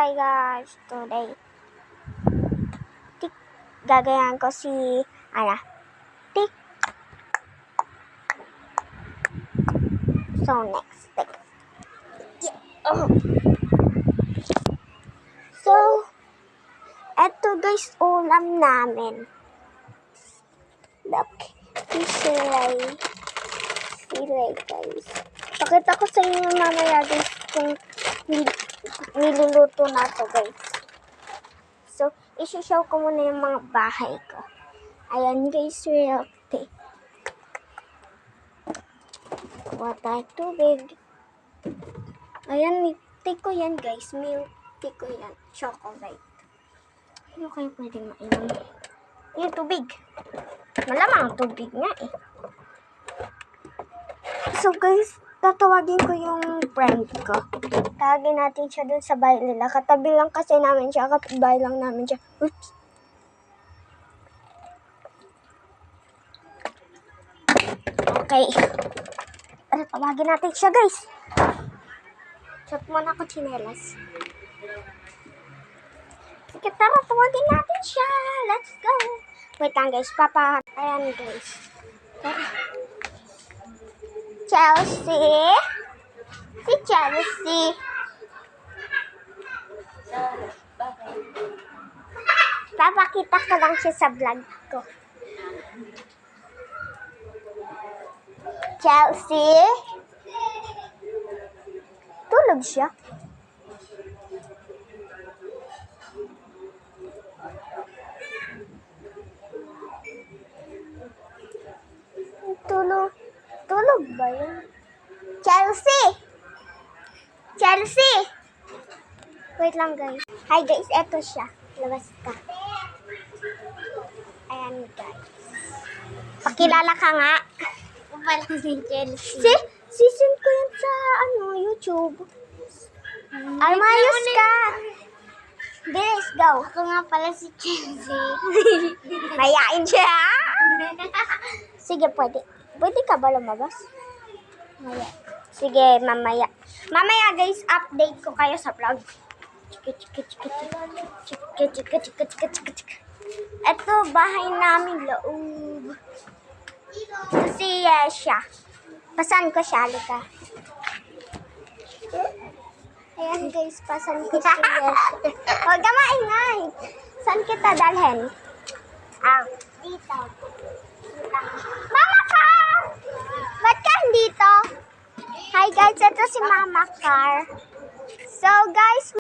Hi guys, today gagayan ko si tik. So next tik. Yeah. Oh. So eto guys, ulam namin. Look, silay guys. Pakita ko sa inyo mamaya guys kung niluluto na to guys. So, isi-show ko muna yung mga bahay ko. Ayan guys, real tea. Kuha tayo tubig. Ayan, milk tea ko yan guys. Milk tea ko yan. Chocolate. Ano kayo pwedeng mainom? Yung tubig. Malamang tubig nga eh. So guys, tatawagin ko yung friend ko. Tawagin natin siya dun sa bahay nila. Katabi lang kasi namin siya. Kapitbahay lang namin siya. Oops. Okay. Tawagin natin siya guys. Shot muna ako chinelas. Sige, tara, tawagin natin siya. Let's go. Wait lang guys, ayan guys. Tara. Chelsea. Si Chelsea. Papakita ko lang siya sa vlog ko. Chelsea. Tulog siya. Tulog ba yun? Chelsea! Chelsea! Wait lang guys. Hi guys, eto siya. Labas ka. Ayan guys. Pakilala ka nga. Wala si Chelsea. Season ko yan sa YouTube. Almayos ka. Bilis, go. Ako nga pala si Chelsea. Mayain siya. Sige, pwede. Pwede ka ba lumabas? Maya. Sige, mamaya. Mamaya guys, update ko kayo sa vlog. Ito, bahay namin loob. Si Yesha. Pasan ko siya, halika. Ayan guys, pasan ko si Yesha. Huwag ka maingay. Saan kita dalhin? Dito. Mama Car! Ba't ka dito? Hi guys, ito si Mama Car. So guys,